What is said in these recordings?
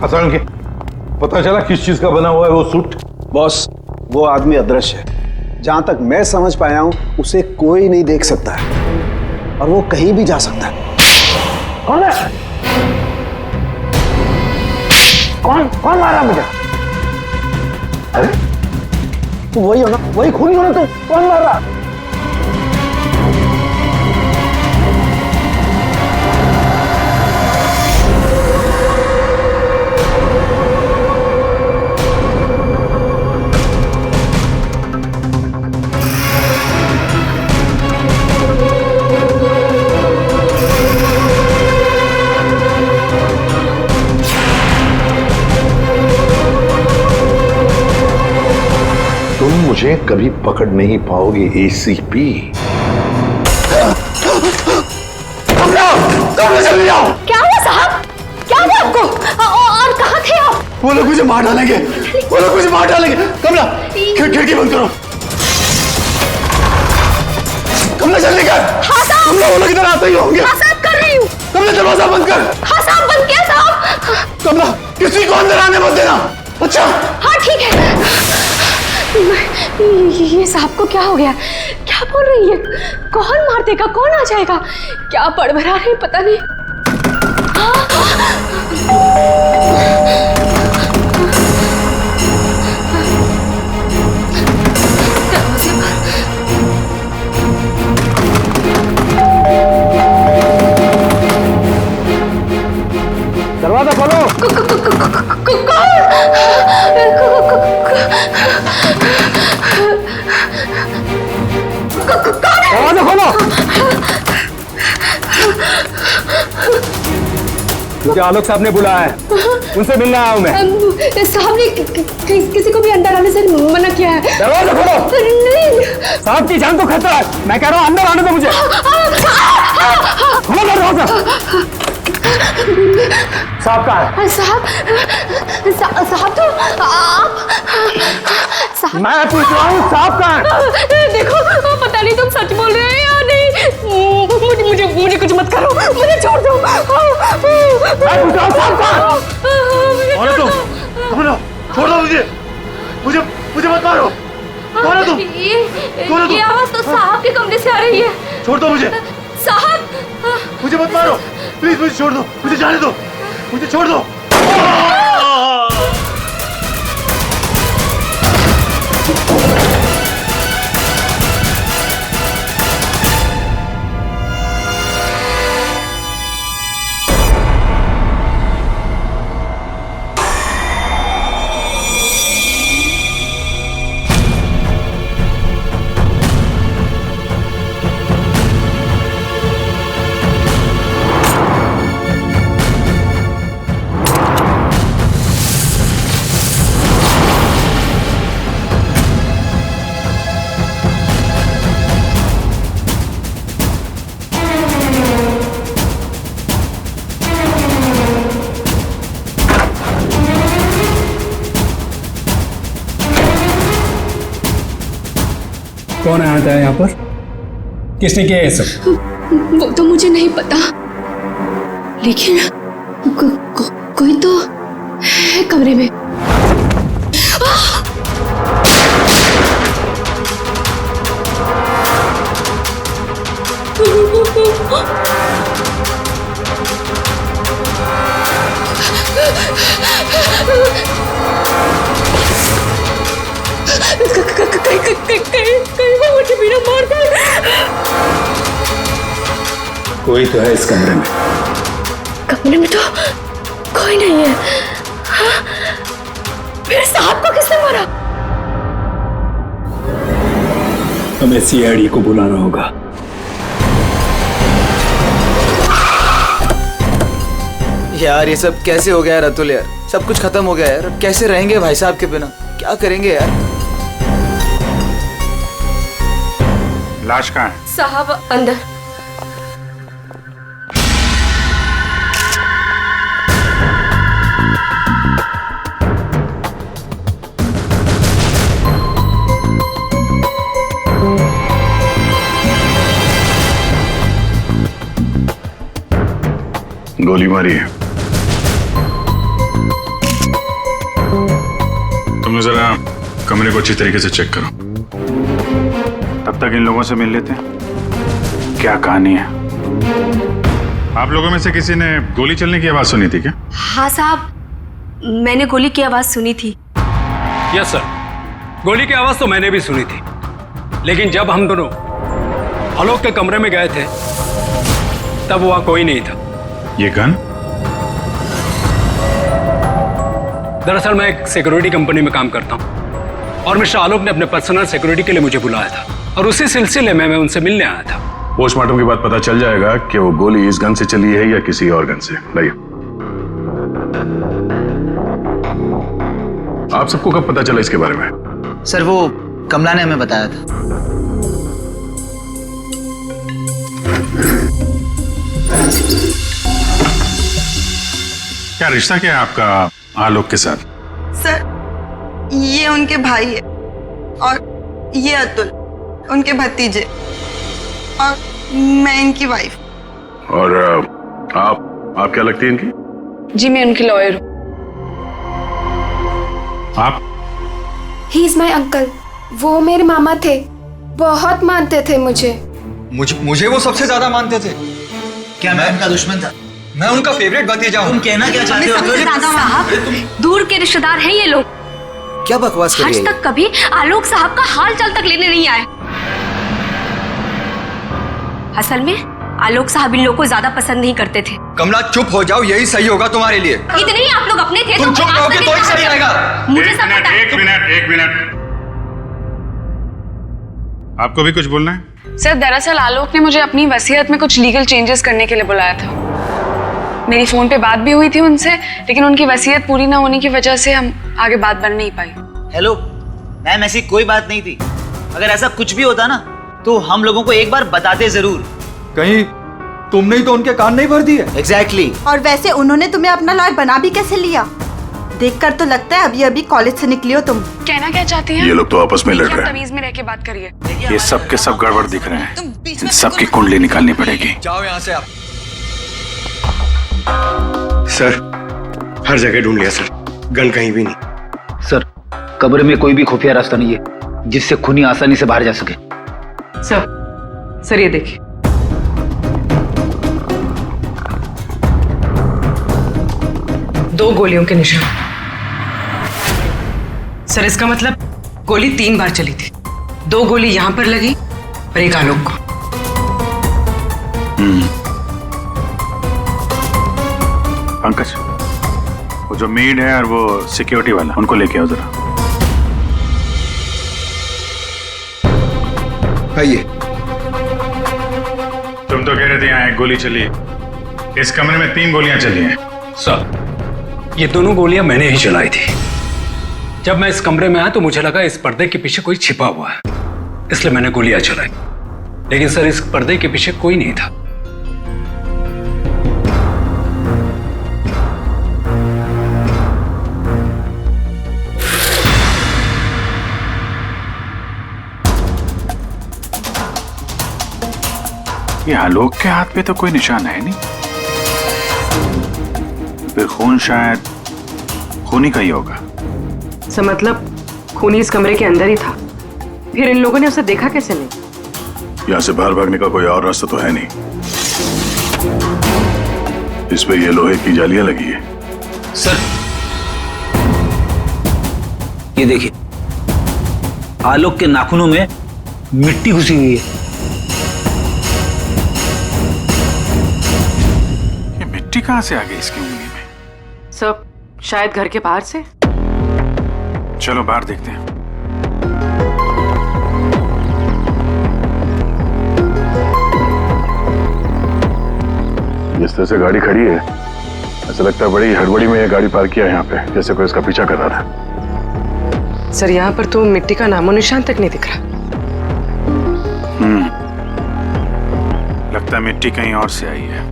हसन के पता चला किस चीज का बना हुआ है वो सूट? बॉस, वो आदमी अदृश्य है। जहां तक मैं समझ पाया हूं, उसे कोई नहीं देख सकता है और वो कहीं भी जा सकता है। कौन है? कौन मारा मुझे? अरे तू वही हो ना, वही खूनी हो ना तू? कौन मार रहा? मुझे कभी पकड़ नहीं पाओगे एसीपी। जल्दी आओ। क्या हुआ साहब? क्या हुआ आपको? और कहाँ थे आप? वो लोग मुझे मार डालेंगे, वो लोग मुझे मार डालेंगे। कमला, खिड़की बंद करो। कमला जल्दी कर। हाँ साहब। कमला, वो लोग इधर आते ही होंगे। हाँ साहब, कर रही हूँ। कमला दरवाजा बंद कर। हाँ साहब, बंद किया साहब। कमला, किसी को अंदर आने मत देना। अच्छा? हाँ ठीक है। ये साहब को क्या हो गया? क्या बोल रही है? कौन मार देगा? कौन आ जाएगा? क्या बड़बड़ा रहे पता नहीं। दरवाजा खोलो। दरवाजा खोलो। मुझे आलोक साहब ने बुलाया है, उनसे मिलना आया हूं मैं। साहब ने किसी को भी अंदर आने से मना किया है। दरवाजा खोलो। नहीं। साहब की जान को खतरा है, मैं कह रहा हूं अंदर आने दो मुझे। खोलो दरवाजा। साहब कहाँ है? साहब तो आप साहब। मैं पूछ रहा हूँ साहब कहाँ है? देखो, पता नहीं तुम सच बोल रहे हैं या नहीं। मुझे कुछ मत करो, मुझे छोड़ दो। मैं पूछ रहा हूँ साहब कहाँ है? कौन है तुम? कमला, छोड़ दो मुझे। मुझे मत मारो। कौन है तुम? ये आवाज तो साहब के कमरे से आ रही है। छोड़ दो मुझे। साहब, मुझे मत मारो, प्लीज मुझे छोड़ दो, मुझे जाने दो, मुझे छोड़ दो। कौन आया था यहाँ पर? किसने किया ये सब? वो तो मुझे नहीं पता, लेकिन कोई तो है कमरे में। कहीं वो मुझे बिना मार दे। कोई तो है इस कमरे में। कमरे में तो कोई नहीं है। हाँ? फिर साहब को किसने मारा? हमें सीआईडी को बुलाना होगा। यार ये सब कैसे हो गया यार अतुल? यार सब कुछ खत्म हो गया यार, अब कैसे रहेंगे भाई साहब के बिना? क्या करेंगे यार? लाश कहाँ है? साहब अंदर। गोली मारी है। कमरे को अच्छी तरीके से चेक करो। तब तक इन लोगों से मिल लेते हैं। क्या कहानी है? आप लोगों में से किसी ने गोली चलने की आवाज सुनी थी क्या? हाँ साहब, मैंने गोली की आवाज सुनी थी। यस सर, गोली की आवाज तो मैंने भी सुनी थी, लेकिन जब हम दोनों आलोक के कमरे में गए थे तब वहां कोई नहीं था। ये गन? दरअसल मैं एक सिक्योरिटी कंपनी में काम करता हूं और मिस्टर आलोक ने अपने पर्सनल सिक्योरिटी के लिए मुझे बुलाया था और उसी सिलसिले में मैं उनसे मिलने आया था। पोस्टमार्टम के बाद पता चल जाएगा कि वो गोली इस गन से चली है या किसी और गन से। लाइए। आप सबको कब पता चला इसके बारे में? सर वो कमला ने हमें बताया था। क्या रिश्ता क्या है आपका आलोक के साथ? सर, ये उनके भाई है और ये अतुल उनके भतीजे और मैं इनकी वाइफ। और आप क्या लगती है इनकी? जी मैं उनकी लॉयर हूँ। आप? He is my uncle. वो मेरे मामा थे, बहुत मानते थे मुझे। मुझे वो सबसे ज्यादा मानते थे। क्या मैं उनका दुश्मन था? मैं उनका फेवरेट भतीजा हूँ। तुम कहना क्या चाहते हो? साहब, दूर के रिश्तेदार हैं ये लोग। क्या बकवास कर रही आज है? तक कभी आलोक साहब का हाल चाल तक लेने नहीं आए। असल में आलोक साहब इन लोगों को ज्यादा पसंद नहीं करते थे। कमला चुप हो जाओ, यही सही होगा तुम्हारे लिए। इतने ही आप लोग अपने थे। तुम चुप रहोगे तो ही सही रहेगा। मुझे सब पता है। एक मिनट। आपको भी कुछ बोलना है? सर दरअसल आलोक ने मुझे अपनी वसीयत में कुछ लीगल चेंजेस करने के लिए बुलाया था। मेरी फोन पे बात भी हुई थी उनसे, लेकिन उनकी वसीयत पूरी ना होने की वजह से हम आगे बात बढ़ नहीं पाई। हेलो मैम, ऐसी कोई बात नहीं थी। अगर ऐसा कुछ भी होता ना तो हम लोगों को एक बार बताते जरूर। कहीं तुमने ही तो उनके कान नहीं भर दिए। एग्जैक्टली। और वैसे उन्होंने तुम्हें अपना लॉयर बना भी कैसे लिया? देखकर तो लगता है अभी कॉलेज से निकली हो तुम। कहना क्या चाहती हैं? ये लोग तो आपस में लड़ रहे हैं। तमीज में रह के बात करिए। ये सब के सब गड़बड़ दिख रहे हैं। इन सब की कुंडली निकालनी पड़ेगी। जाओ यहाँ से आप। सर, हर जगह ढूंढ लिया सर, गन कहीं भी नहीं। सर, कब्र में कोई भी खुफिया रास्ता नहीं है जिससे खूनी आसानी से बाहर जा सके। सर ये देखिए। दो गोलियों के निशान। सर इसका मतलब गोली 3 बार चली थी। 2 गोली यहाँ पर लगी और एक आलोक को। पंकज, वो जो मेड है और वो सिक्योरिटी वाला, उनको लेके आओ जरा। आइए। तुम तो कह रहे थे यहाँ एक गोली चली है। इस कमरे में 3 गोलियां चली हैं। सर, ये दोनों गोलियां मैंने ही चलाई थी। जब मैं इस कमरे में आया तो मुझे लगा इस पर्दे के पीछे कोई छिपा हुआ है, इसलिए मैंने गोलियां चलाई। लेकिन सर, इस पर्दे के पीछे कोई नहीं था। ये आलोक के हाथ पे तो कोई निशान है नहीं। फिर खून शायद खूनी का ही होगा। सर मतलब खूनी इस कमरे के अंदर ही था, फिर इन लोगों ने उसे देखा कैसे नहीं? यहाँ से बाहर भागने का कोई और रास्ता तो है नहीं। इस पे ये लोहे की जालियां लगी है। सर, ये देखिए, आलोक के नाखूनों में मिट्टी घुसी हुई है। ये मिट्टी कहाँ से आ गई इसकी उंगली में? सब शायद घर के बाहर से। चलो बाहर देखते हैं। जिस तरह से गाड़ी खड़ी है, ऐसा लगता है बड़ी हड़बड़ी में ये गाड़ी पार्क किया यहाँ पे, जैसे कोई इसका पीछा कर रहा था। सर यहाँ पर तो मिट्टी का नामो निशान तक नहीं दिख रहा। लगता है मिट्टी कहीं और से आई है।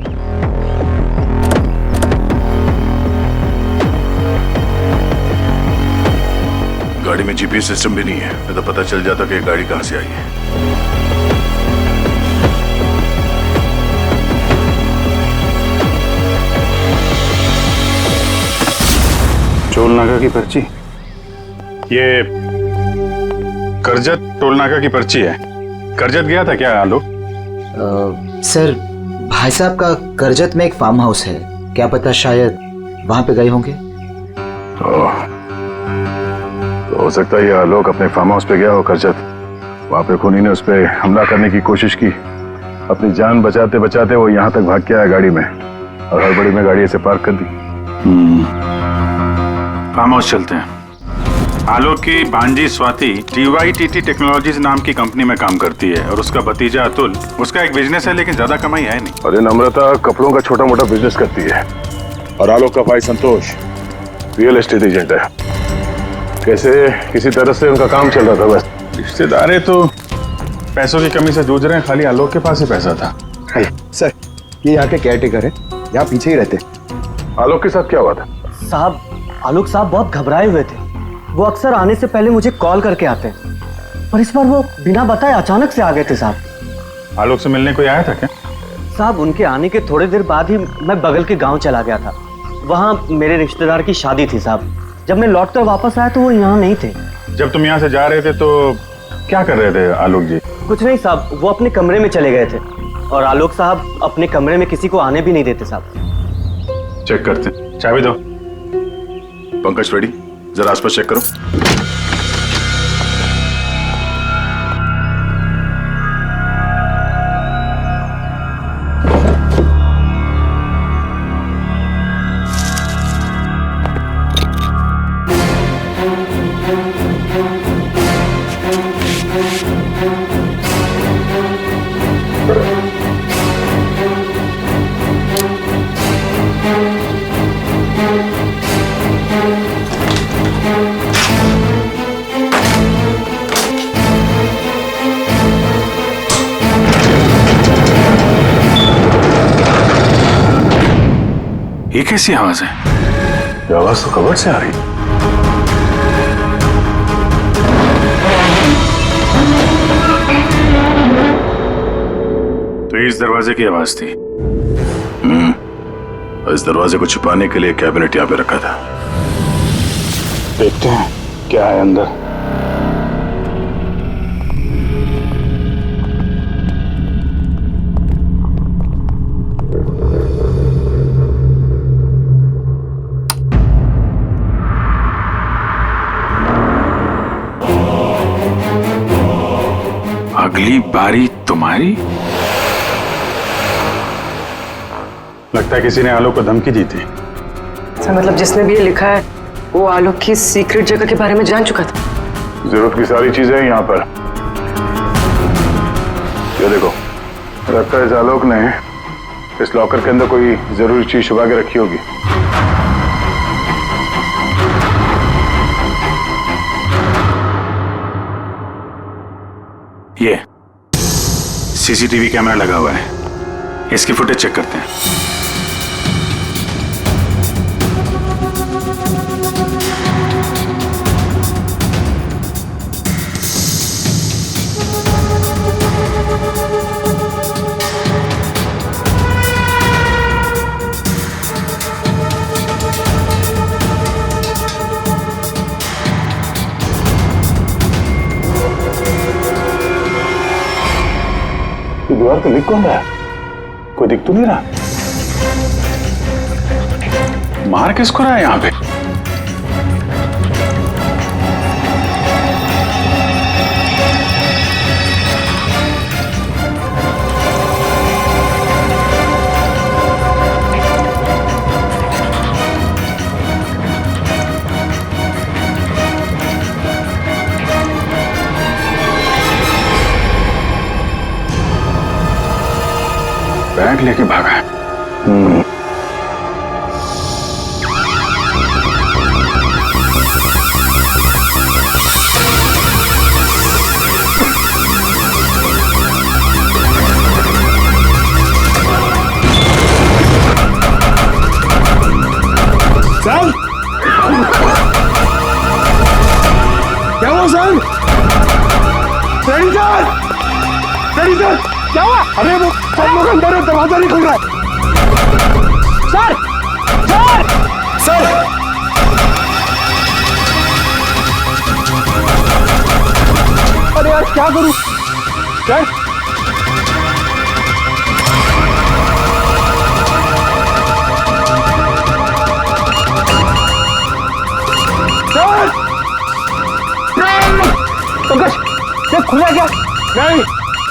गाड़ी में जीपीएस सिस्टम भी नहीं है, नहीं तो पता चल जाता कि गाड़ी कहां से आई है। टोल नाका की पर्ची, ये करजत टोल नाका की पर्ची है। करजत गया था क्या आलोक? सर, भाई साहब का करजत में एक फार्म हाउस है, क्या पता शायद वहां पे गए होंगे। तो हो सकता है ये आलोक अपने फार्म हाउस पे गया हो करजत। वहां पे खूनी ने उस पर हमला करने की कोशिश की। अपनी जान बचाते बचाते वो यहाँ तक भाग के आया गाड़ी में और हड़बड़ी में गाड़ी ऐसे पार्क कर दी। फार्म हाउस चलते हैं। आलोक की भांजी स्वाति DYTT टेक्नोलॉजीज नाम की कंपनी में काम करती है और उसका भतीजा अतुल, उसका एक बिजनेस है लेकिन ज्यादा कमाई है नहीं। और ये नम्रता कपड़ों का छोटा मोटा बिजनेस करती है और आलोक का भाई संतोष रियल एस्टेट एजेंट है। कैसे किसी तरह से उनका काम चल रहा था बस। रिश्तेदार तो पैसों की कमी से जूझ रहे हैं, खाली आलोक के पास ही पैसा था। सर, ये यहाँ के केयरटेकर है, यहाँ पीछे ही रहते। आलोक के साथ क्या हुआ था? साहब, आलोक साहब बहुत घबराए हुए थे। वो अक्सर आने से पहले मुझे कॉल करके आते हैं, पर इस बार वो बिना बताए अचानक से आ गए थे साहब। आलोक से मिलने कोई आया था क्या? साहब, उनके आने के थोड़ी देर बाद ही मैं बगल के गांव चला गया था। वहाँ मेरे रिश्तेदार की शादी थी साहब। जब मैं लौटकर वापस आया तो वो यहाँ नहीं थे। जब तुम यहाँ से जा रहे थे तो क्या कर रहे थे आलोक जी? कुछ नहीं साहब, वो अपने कमरे में चले गए थे और आलोक साहब अपने कमरे में किसी को आने भी नहीं देते साहब। चेक करते, चाबी दो। पंकज रेडी, जरा आसपास चेक करो। ये कैसी आवाज है? ये आवाज तो कबर्ड से आ रही। तो इस दरवाजे की आवाज थी। इस दरवाजे को छुपाने के लिए कैबिनेट यहाँ पे रखा था। देखते हैं क्या है अंदर। अगली बारी तुम्हारी। लगता है किसी ने आलोक को धमकी दी थी। सर, मतलब जिसने भी ये लिखा है वो आलोक की सीक्रेट जगह के बारे में जान चुका था। जरूरत की सारी चीजें हैं यहाँ पर। ये देखो, लगता है इस आलोक ने इस लॉकर के अंदर कोई जरूरी चीज छुपा के रखी होगी। ये CCTV कैमरा लगा हुआ है, इसकी फुटेज चेक करते हैं। दीवार पे लिख कौन रहा है? कोई दिख तो नहीं रहा। मार किसको रहा है यहाँ पे? बैग लेके भागा है। सर, क्या हुआ sir? Ready sir, ready sir, क्या हुआ? अरे वो सब लोग अंदर है, दरवाजा नहीं खुल रहा है। सर, सर, सर, क्या करूं सर? सर पंकज ये खुला क्या? नहीं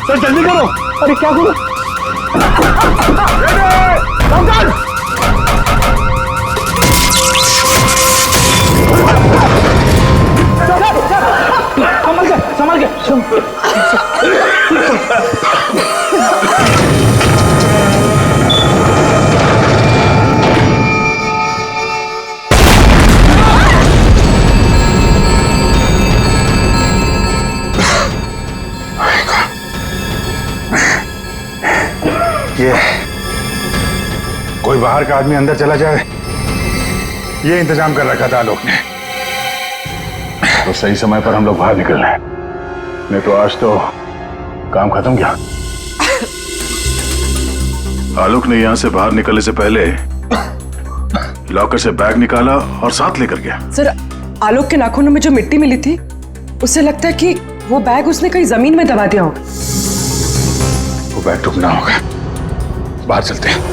सर जल्दी करो। अरे क्या करूं? पंकज संभल के ये कोई बाहर का आदमी अंदर चला जाए, ये इंतजाम कर रखा था आलोक ने। तो सही समय पर हम लोग बाहर निकल रहे हैं, नहीं तो आज तो काम खत्म गया। आलोक ने यहां से बाहर निकलने से पहले लॉकर से बैग निकाला और साथ लेकर गया। सर आलोक के नाखूनों में जो मिट्टी मिली थी उससे लगता है कि वो बैग उसने कहीं जमीन में दबा दिया होगा। वो बैग ढूंढना होगा, बाहर चलते हैं।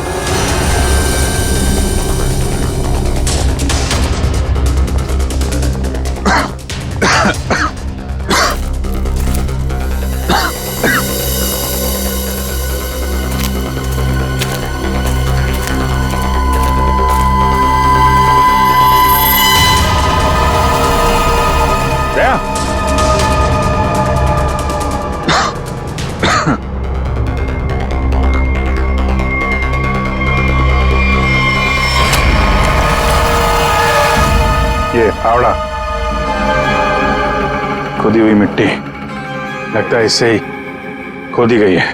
ये फावड़ा, खुदी हुई मिट्टी, लगता है इससे ही खोदी गई है।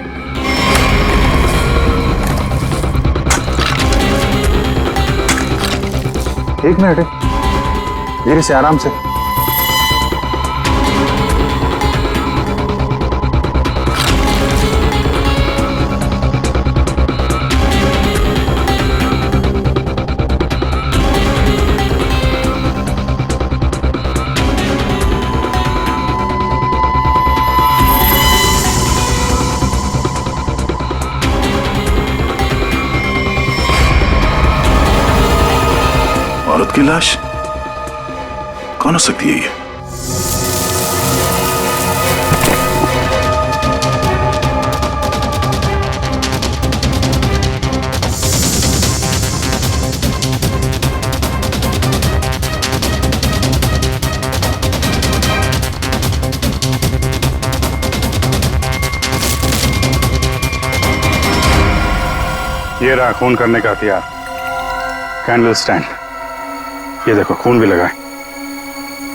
एक मिनट, धीरे से, आराम से। औरत की लाश कौन हो सकती है ये? ये रहा खून करने का हथियार, कैंडल स्टैंड। ये देखो खून भी लगा है।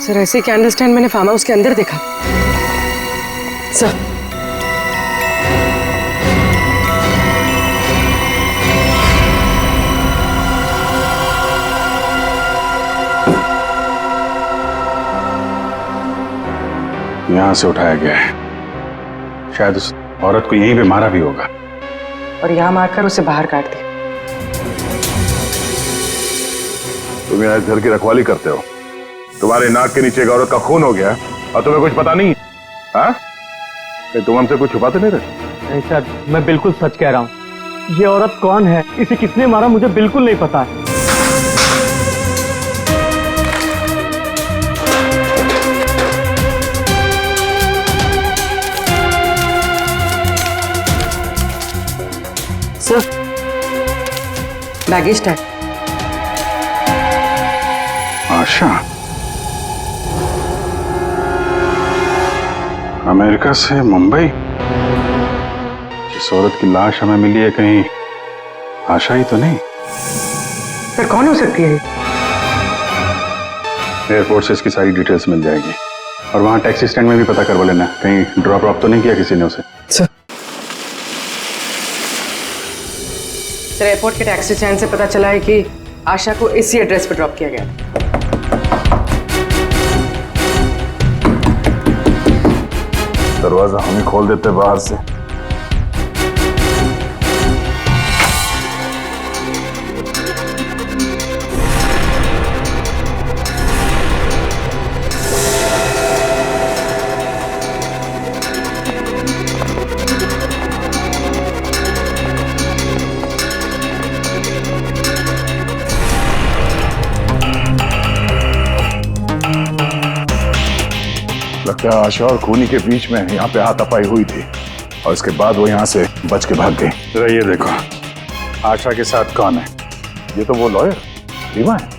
सर ऐसे कैंडल स्टैंड मैंने फार्म हाउस के अंदर देखा। सर यहां से उठाया गया है, शायद उस औरत को यहीं पे मारा भी होगा और यहाँ मारकर उसे बाहर काट दिया। तुम यहाँ इस घर की रखवाली करते हो, तुम्हारे नाक के नीचे एक औरत का खून हो गया और तुम्हें कुछ पता नहीं? हाँ, तुम हमसे कुछ छुपाते नहीं रहे? नहीं सर, मैं बिल्कुल सच कह रहा हूँ। ये औरत कौन है, इसे किसने मारा, मुझे बिल्कुल नहीं पता है। Sir baggage tag. Asha America से मुंबई, जिस औरत की लाश हमें मिली है, कहीं आशा ही तो नहीं? सर कौन हो सकती है? एयरपोर्ट से इसकी सारी डिटेल्स मिल जाएगी और वहां टैक्सी स्टैंड में भी पता करवा लेना, कहीं ड्रॉप ऑफ तो नहीं किया किसी ने उसे। सर एयरपोर्ट के टैक्सी स्टैंड से पता चला है कि आशा को इसी एड्रेस पर ड्रॉप किया गया। दरवाजा हम ही खोल देते बाहर से। लगता है आशा और खूनी के बीच में यहाँ पे हाथापाई हुई थी और इसके बाद वो यहाँ से बच के भाग गई। जरा ये देखो, आशा के साथ कौन है? ये तो वो लॉयर रीमा है।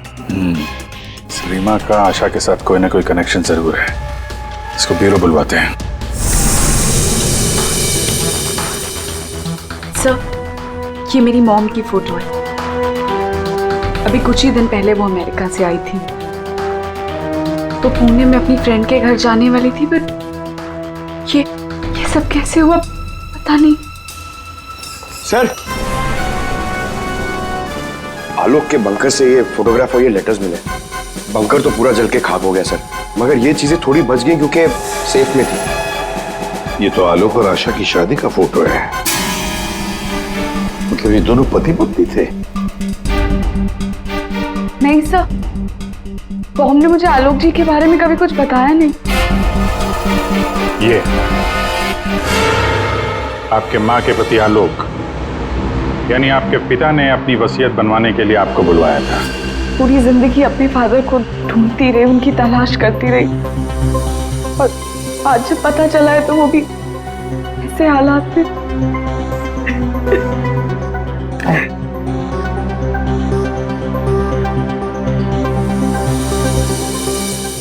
इस रीमा का आशा के साथ कोई ना कोई कनेक्शन जरूर है। इसको ब्यूरो बुलवाते हैं। सर, ये मेरी मॉम की फोटो है। अभी कुछ ही दिन पहले वो अमेरिका से आई थी, तो पुणे में अपनी फ्रेंड के घर जाने वाली थी, पर ये सब कैसे हुआ पता नहीं। सर, आलोक के बंकर से ये फोटोग्राफ और ये लेटर्स मिले। बंकर तो पूरा जल के खाक हो गया सर, मगर ये चीजें थोड़ी बच गई क्योंकि सेफ में थी। ये तो आलोक और आशा की शादी का फोटो है। मतलब ये दोनों पति पत्नी थे? नहीं सर, बॉम ने मुझे आलोक जी के बारे में कभी कुछ बताया नहीं। ये आपके माँ के पति आलोक, यानी आपके पिता ने अपनी वसीयत बनवाने के लिए आपको बुलवाया था। पूरी जिंदगी अपने फादर को ढूंढती रही, उनकी तलाश करती रही, और आज जब पता चला है तो वो भी ऐसे हालात में।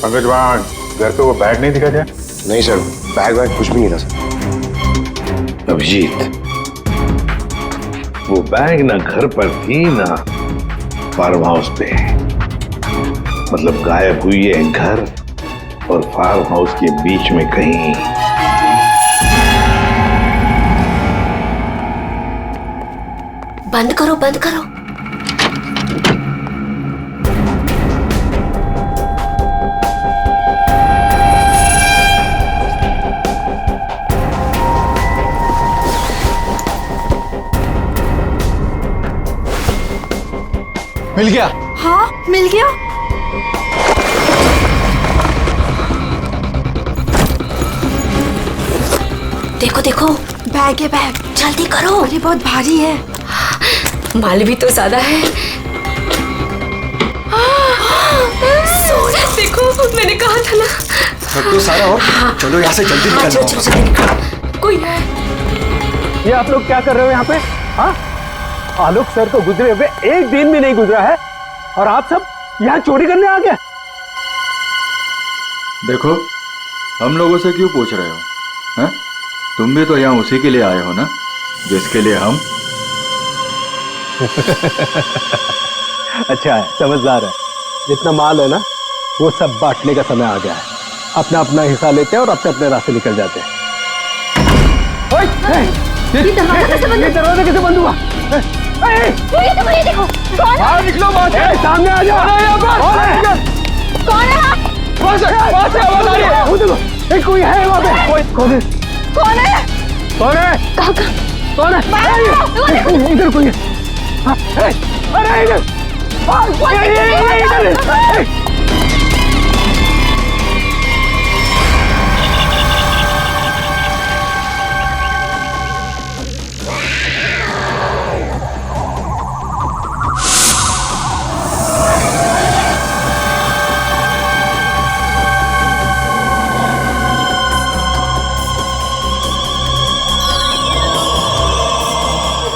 पंकज, वहाँ घर पे वो बैग नहीं दिखा क्या? नहीं सर, बैग कुछ भी नहीं था सर। अभिजीत, वो बैग ना घर पर थी ना फार्म हाउस पे। मतलब गायब हुई है घर और फार्म हाउस के बीच में कहीं। बंद करो, बंद करो। मिल गया? हाँ, मिल गया। देखो देखो, बैग है बैग, जल्दी करो। अरे बहुत भारी है, माल भी तो ज्यादा है। देखो, मैंने कहा था ना। सब तो सारा हो। चलो यहाँ से जल्दी निकलना। कोई है। ये आप लोग क्या कर रहे हो यहाँ पे? हाँ, आलोक सर तो गुजरे हुए एक दिन भी नहीं गुजरा है और आप सब यहाँ चोरी करने आ गए। देखो, हम लोगों से क्यों पूछ रहे हो? हैं? तुम भी तो यहाँ उसी के लिए आए हो ना, जिसके लिए हम। अच्छा है, समझदार है। जितना माल है ना, वो सब बांटने का समय आ गया है। अपना अपना हिस्सा लेते हैं और अपने अपने रास्ते निकल जाते हैं। ये दरवाजा कैसे बंद हुआ? ये देखो, कौन है? बाहर निकलो, सामने आ जाओ। कौन है? वहाँ से आवाज आ रही है। वो देखो, कोई है वहाँ पे। कौन है? कौन है? कौन है? कहाँ? कौन है? इधर कोई है। अरे इधर।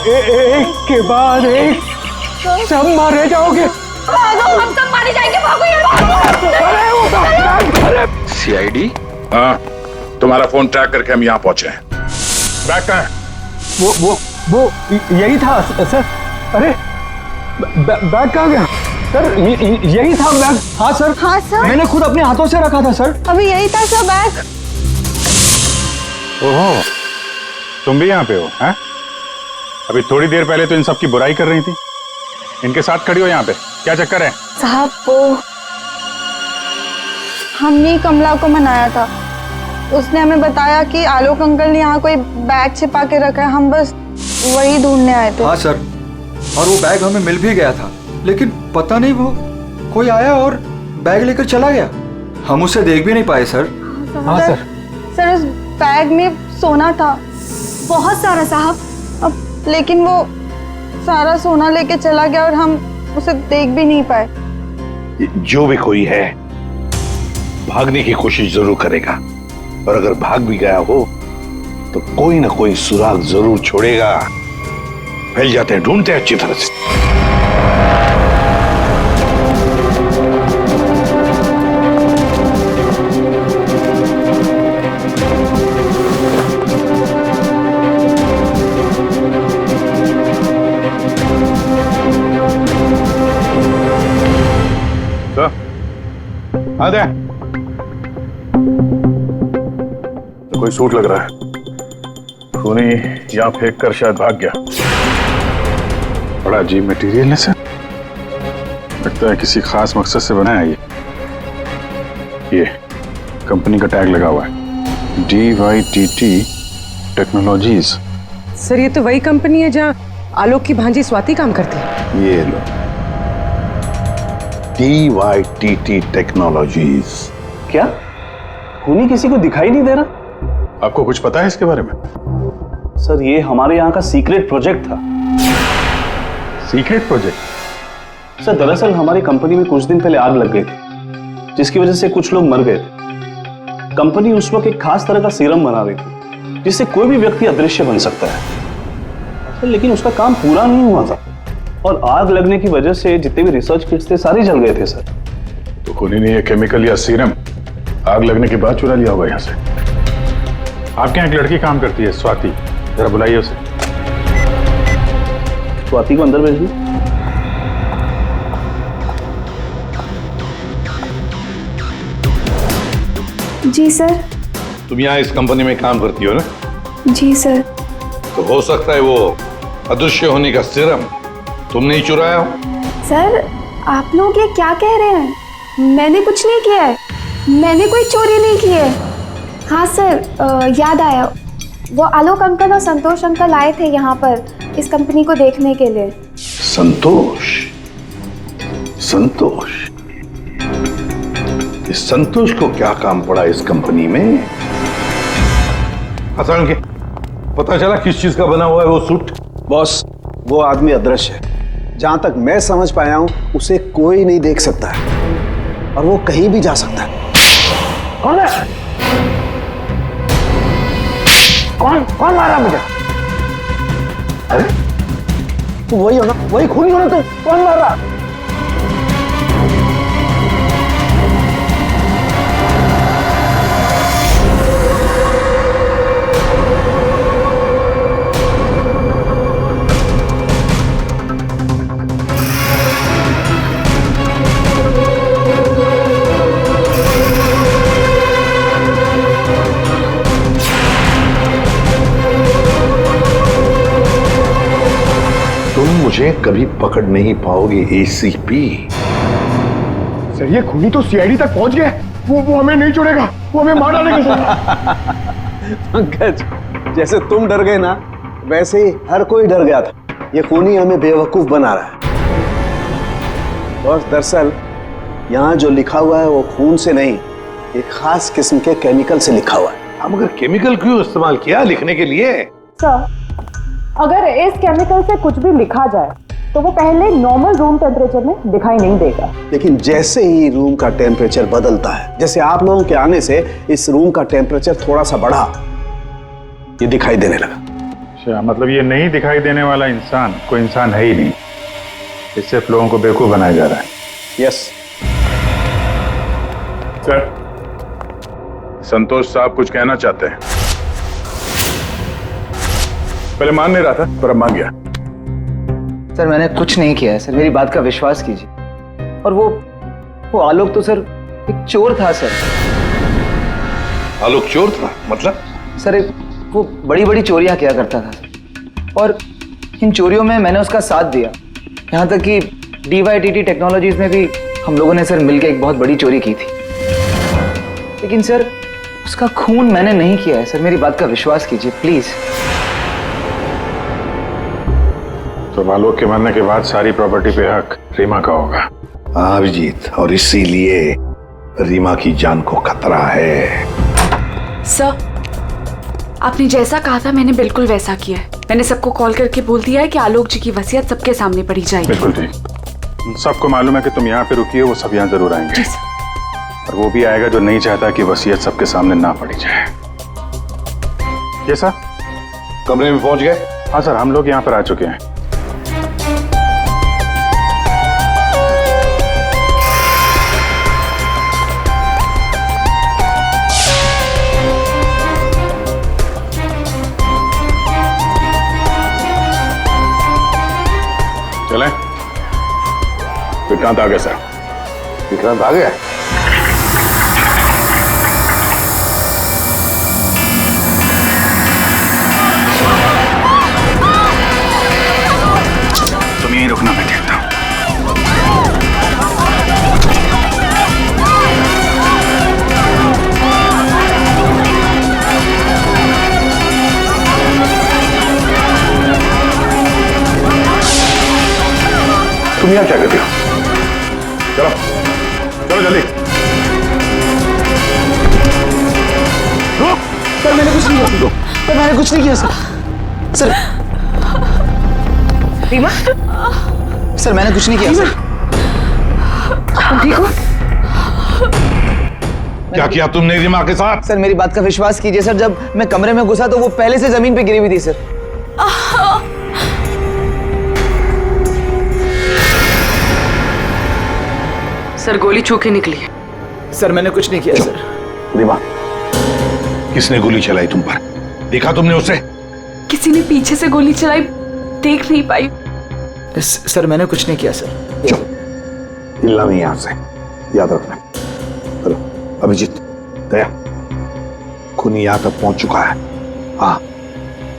एक के बाद एक सब मारे जाओगे। हम सब मारे जाएंगे, भागो यार। सीआईडी? हाँ, तुम्हारा फोन ट्रैक करके हम यहाँ पहुंचे हैं। बैग कहाँ है? वो यही था सर। अरे बैग कहाँ गया सर? यही था बैग। हाँ सर। हाँ सर, मैंने खुद अपने हाथों से रखा था सर। अभी यही था सर बैग। ओहो, तुम भी यहाँ पे हो? हैं? अभी थोड़ी देर पहले तो इन सब की बुराई कर रही थी, इनके साथ खड़ी हो यहाँ पे, क्या चक्कर है? साहब, वो हमने कमला को मनाया था। उसने हमें बताया कि आलोक अंकल ने यहाँ कोई बैग छिपा के रखा है, हम बस वही ढूंढने आए थे। हाँ सर, और वो बैग हमें मिल भी गया था, लेकिन पता नहीं वो कोई आया और बैग लेकर चला गया। हम उसे देख भी नहीं पाए सर। हाँ सर। सर, उस बैग में सोना था, बहुत सारा साहब। अब लेकिन वो सारा सोना लेके चला गया और हम उसे देख भी नहीं पाए। जो भी कोई है भागने की कोशिश जरूर करेगा, और अगर भाग भी गया हो तो कोई ना कोई सुराग जरूर छोड़ेगा। फैल जाते हैं, ढूंढते हैं अच्छी तरह से। आ दे। तो कोई सूट लग रहा है, खूनी यहाँ फेंक कर शायद भाग गया। बड़ा अजीब मटेरियल है सर, लगता है किसी खास मकसद से बनाया ये कंपनी का टैग लगा हुआ है, DYTT टेक्नोलॉजीज। सर ये तो वही कंपनी है जहाँ आलोक की भांजी स्वाति काम करती है। ये लो, DYTT टेक्नोलॉजीज। क्या खूनी किसी को दिखाई नहीं दे रहा? आपको कुछ पता है इसके बारे में? सर ये हमारे यहाँ का सीक्रेट प्रोजेक्ट था। Secret project? सर दरअसल हमारी कंपनी में कुछ दिन पहले आग लग गई थी, जिसकी वजह से कुछ लोग मर गए थे। कंपनी उस वक्त एक खास तरह का सीरम बना रही थी जिससे कोई भी व्यक्ति अदृश्य बन सकता है। सर लेकिन उसका काम पूरा नहीं हुआ था और आग लगने की वजह से जितने भी रिसर्च किट्स थे सारे जल गए थे सर। तो खूनी ने ये केमिकल या सीरम आग लगने के बाद चुरा लिया होगा यहाँ से। आपके यहाँ एक लड़की काम करती है, स्वाति, जरा बुलाइए उसे। स्वाति को अंदर भेज दी। जी सर। तुम यहाँ इस कंपनी में काम करती हो ना? जी सर। तो हो सकता है वो अदृश्य होने का सीरम तुमने ही चुराया हो। सर आप लोग ये क्या कह रहे हैं? मैंने कुछ नहीं किया है, मैंने कोई चोरी नहीं की है। हाँ सर याद आया, वो आलोक अंकल और संतोष अंकल आए थे यहाँ पर इस कंपनी को देखने के लिए। संतोष? संतोष? इस संतोष को क्या काम पड़ा इस कंपनी में? असल के पता चला किस चीज का बना हुआ है वो सूट? बॉस वो आदमी अदृश्य है, जहां तक मैं समझ पाया हूं उसे कोई नहीं देख सकता है और वो कहीं भी जा सकता है। कौन है? कौन मारा मुझे? अरे तू वही हो ना, वही खूनी हो ना तू? कौन मार रहा? मुझे कभी पकड़ नहीं पाओगे ACP। सर ये खूनी तो CID तक पहुंच गया, वो हमें नहीं छोड़ेगा, वो हमें मार डालेगा सर। पंकज जैसे तुम डर गए ना, वैसे ही हर कोई डर गया था। ये खूनी हमें बेवकूफ बना रहा है। और दरअसल यहाँ जो लिखा हुआ है वो खून से नहीं, एक खास किस्म के केमिकल से लिखा हुआ है। हम अगर केमिकल क्यों इस्तेमाल किया लिखने के लिए? सर अगर इस केमिकल से कुछ भी लिखा जाए तो वो पहले नॉर्मल रूम टेम्परेचर में दिखाई नहीं देगा, लेकिन जैसे ही रूम का टेम्परेचर बदलता है, जैसे आप लोगों के आने से इस रूम का टेम्परेचर थोड़ा सा बढ़ा, ये दिखाई देने लगा। अच्छा, मतलब ये नहीं दिखाई देने वाला इंसान कोई इंसान है ही नहीं, इस सिर्फ लोगों को बेवकूफ बनाया जा रहा है। यस सर, संतोष साहब कुछ कहना चाहते हैं। पहले मान नहीं रहा था पर अब मान गया। सर मैंने कुछ नहीं किया है सर, मेरी बात का विश्वास कीजिए। और वो आलोक तो सर एक चोर था सर। आलोक चोर था? मतलब? सर वो बड़ी बड़ी चोरियां किया करता था और इन चोरियों में मैंने उसका साथ दिया। यहाँ तक कि DYTT टेक्नोलॉजीज में भी हम लोगों ने सर मिलकर एक बहुत बड़ी चोरी की थी, लेकिन सर उसका खून मैंने नहीं किया है सर, मेरी बात का विश्वास कीजिए प्लीज। तो आलोक के मरने के बाद सारी प्रॉपर्टी पे हक रीमा का होगा। हाँ अभिजीत, और इसीलिए रीमा की जान को खतरा है। सर आपने जैसा कहा था मैंने बिल्कुल वैसा किया है। मैंने सबको कॉल करके बोल दिया है कि आलोक जी की वसीयत सबके सामने पड़ी जाएगी। बिल्कुल ठीक, सबको मालूम है कि तुम यहाँ पे रुकी हो, वो सब यहाँ जरूर आएंगे। और वो भी आएगा जो नहीं चाहता कि वसीयत सबके सामने ना पड़ी जाए। ये सर, कमरे में पहुंच गए? हाँ सर, हम लोग यहाँ पर आ चुके हैं। चलें? विक्रांत आ गया सर। विक्रांत आ गया? तुम यहीं रुकना, मैं देखता हूं। तुम यहाँ क्या करते हो? चलो चलो जल्दी। सर मैंने कुछ नहीं किया। सर मैंने कुछ नहीं किया सर। सर रीमा, सर मैंने कुछ नहीं किया सर। तुम ठीक हो? क्या किया तुमने रीमा के साथ? सर मेरी बात का विश्वास कीजिए सर, जब मैं कमरे में घुसा तो वो पहले से जमीन पे गिरी हुई थी सर। सर गोली छू के निकली है। सर मैंने कुछ नहीं किया सर। रीमा, किसने गोली चलाई तुम पर? देखा तुमने उसे? किसी ने पीछे से गोली चलाई, देख नहीं पाई। सर मैंने कुछ नहीं किया सर। चुप, हिलना नहीं यहां से, याद रखना। चलो अभिजीत, दया, खूनी यहां तक पहुंच चुका है। हाँ,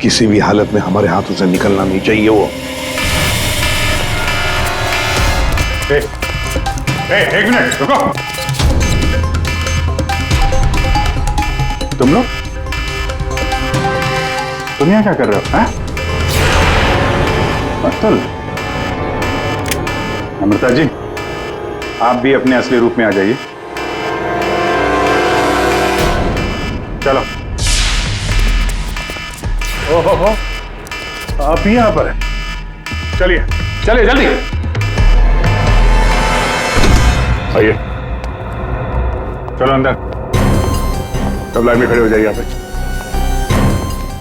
किसी भी हालत में हमारे हाथों से निकलना नहीं चाहिए वो। एक मिनट रुको। तुम लोग यहाँ क्या कर रहे हो? अतुल, अमृता जी, आप भी अपने असली रूप में आ जाइए। चलो। ओहो, आप ही यहाँ पर हैं। चलिए चलिए जल्दी आइए। चलो अंदर, सब लाइन में खड़े हो जाइए यहाँ पे,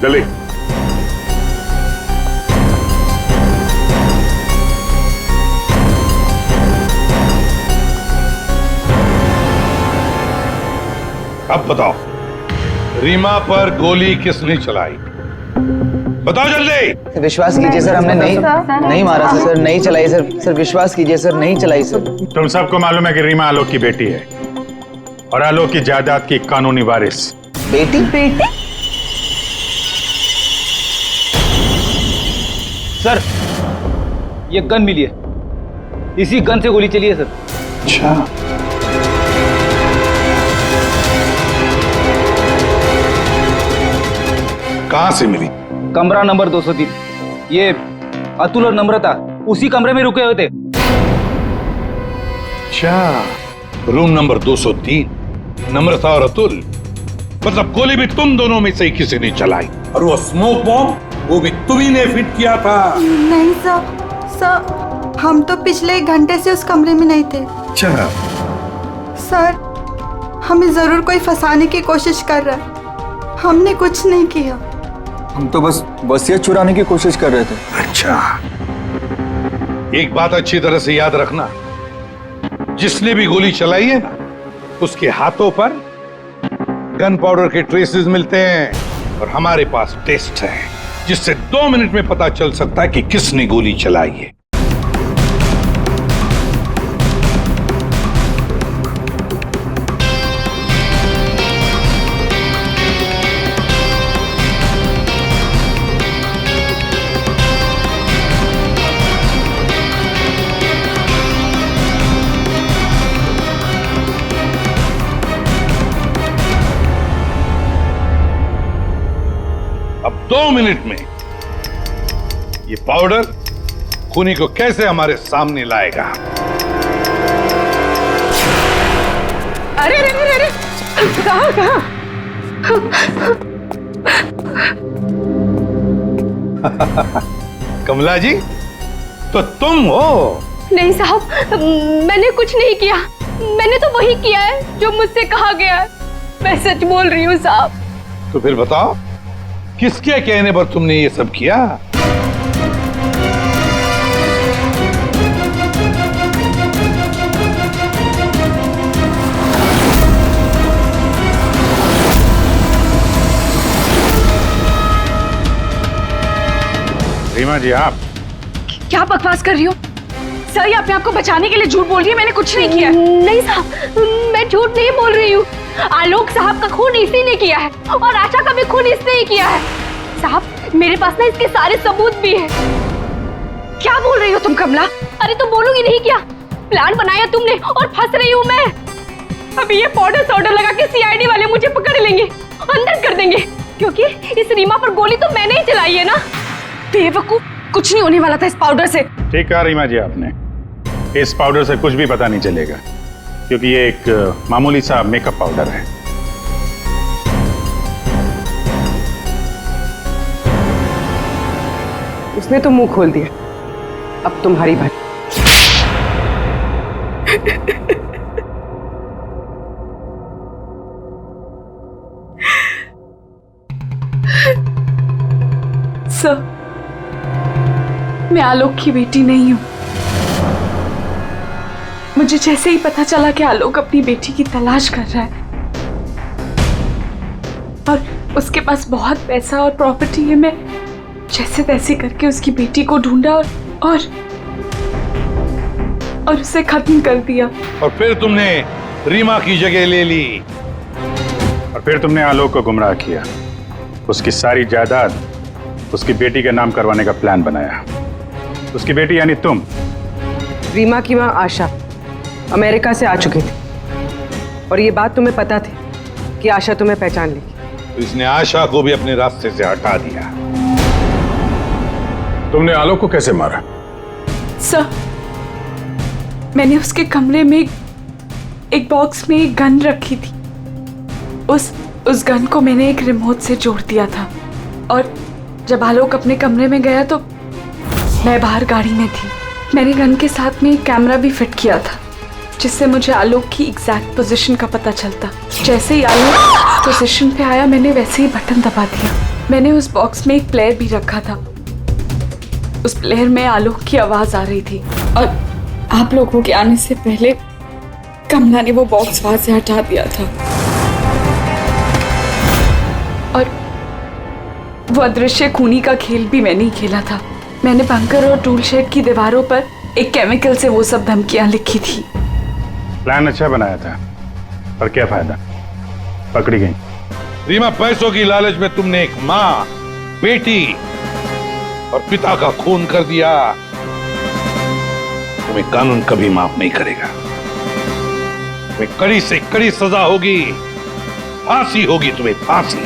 जल्दी। अब बताओ, रीमा पर गोली किसने चलाई? बताओ जल्दी। विश्वास कीजिए सर, हमने नहीं मारा सर। सर नहीं चलाई सर। सर विश्वास कीजिए सर, नहीं चलाई सर। तुम सबको मालूम है कि रीमा आलोक की बेटी है और आलोक की जायदाद की कानूनी वारिस। बेटी? बेटी? सर, ये गन मिली है, इसी गन से गोली चली है सर। अच्छा, कहां से मिली? कमरा नंबर 203। ये अतुल और नम्रता उसी कमरे में रुके हुए थे। अच्छा, रूम नंबर 203, नम्रता और अतुल। मतलब गोली भी तुम दोनों में से ही किसी ने चलाई, और वो स्मोक बॉम्ब वो भी तुम्ही ने फिट किया था? नहीं सर, हम तो पिछले 1 घंटे से उस कमरे में नहीं थे। अच्छा सर, हमें जरूर कोई फंसाने की कोशिश कर रहा है। हमने कुछ नहीं किया। हम तो बस वसीयत चुराने की कोशिश कर रहे थे। अच्छा, एक बात अच्छी तरह से याद रखना, जिसने भी गोली चलाई है ना, उसके हाथों पर गन पाउडर के ट्रेसेस मिलते हैं और हमारे पास टेस्ट है, जिससे 2 मिनट में पता चल सकता है कि किसने गोली चलाई है। अब 2 मिनट में ये पाउडर खूनी को कैसे हमारे सामने लाएगा? अरे अरे अरे अरे, कहाँ? कमला जी, तो तुम हो? नहीं साहब, मैंने कुछ नहीं किया। मैंने तो तो वही किया है जो मुझसे कहा गया है। मैं सच बोल रही हूँ साहब। तो फिर बताओ, किसके कहने पर तुमने ये सब किया? रीमा जी, आप क्या बकवास कर रही हो सर? ये अपने आप को बचाने के लिए झूठ बोल रही है। मैंने कुछ नहीं किया। नहीं साहब, मैं झूठ नहीं बोल रही हूँ। आलोक साहब का खून इसी ने किया है और आशा का भी खून इसने ही किया है। साहब मेरे पास ना इसके सारे सबूत भी हैं। क्या बोल रही हो तुम कमला? अरे तो बोलूंगी नहीं क्या? प्लान बनाया तुमने और फंस रही हूँ मैं। अभी ये पाउडर लगा के सीआईडी वाले मुझे पकड़ लेंगे, अंदर कर देंगे, क्योंकि इस रीमा पर गोली तो मैंने ही चलाई है ना। बेवकूफ, कुछ नहीं होने वाला था इस पाउडर से। ठीक कहा रीमा जी आपने, इस पाउडर से कुछ भी पता नहीं चलेगा, क्योंकि ये एक मामूली सा मेकअप पाउडर है। उसने तो मुंह खोल दिया, अब तुम्हारी बात। सर, मैं आलोक की बेटी नहीं हूं। मुझे जैसे ही पता चला कि आलोक अपनी बेटी की तलाश कर रहा है और उसके पास बहुत पैसा और प्रॉपर्टी है, मैं जैसे तैसे करके उसकी बेटी को ढूंढा और उसे खत्म कर दिया। और फिर तुमने रीमा की जगह ले ली और फिर तुमने आलोक को गुमराह किया, उसकी सारी जायदाद उसकी बेटी के नाम करवाने का प्लान बनाया। उसकी बेटी यानी तुम। रीमा की मां आशा अमेरिका से आ चुकी थी और ये बात तुम्हें पता थी कि आशा तुम्हें पहचान लेगी, तो इसने आशा को भी अपने रास्ते से हटा दिया। तुमने आलोक को कैसे मारा? सर, मैंने उसके कमरे में एक बॉक्स में एक गन रखी थी। उस गन को मैंने एक रिमोट से जोड़ दिया था और जब आलोक अपने कमरे में गया तो मैं बाहर गाड़ी में थी। मैंने गन के साथ में एक कैमरा भी फिट किया था जिससे मुझे आलोक की एग्जैक्ट पोजीशन का पता चलता। जैसे ही आलोक पोजीशन पे आया मैंने वैसे ही बटन दबा दिया। मैंने उस बॉक्स में एक प्लेयर भी रखा था। उस प्लेयर में आलोक की आवाज आ रही थी और आप लोगों के आने से पहले कमला ने वो बॉक्स वहां से हटा दिया था और वो अदृश्य खूनी का खेल भी मैंने ही खेला था। मैंने बंकर और टूल शेड की दीवारों पर एक केमिकल से वो सब धमकियां लिखी थी। प्लान अच्छा बनाया था, पर क्या फायदा, पकड़ी गई। रीमा, पैसों की लालच में तुमने एक माँ, बेटी और पिता का खून कर दिया। तुम्हें कानून कभी माफ नहीं करेगा। तुम्हें कड़ी से कड़ी सजा होगी, फांसी होगी तुम्हें, फांसी।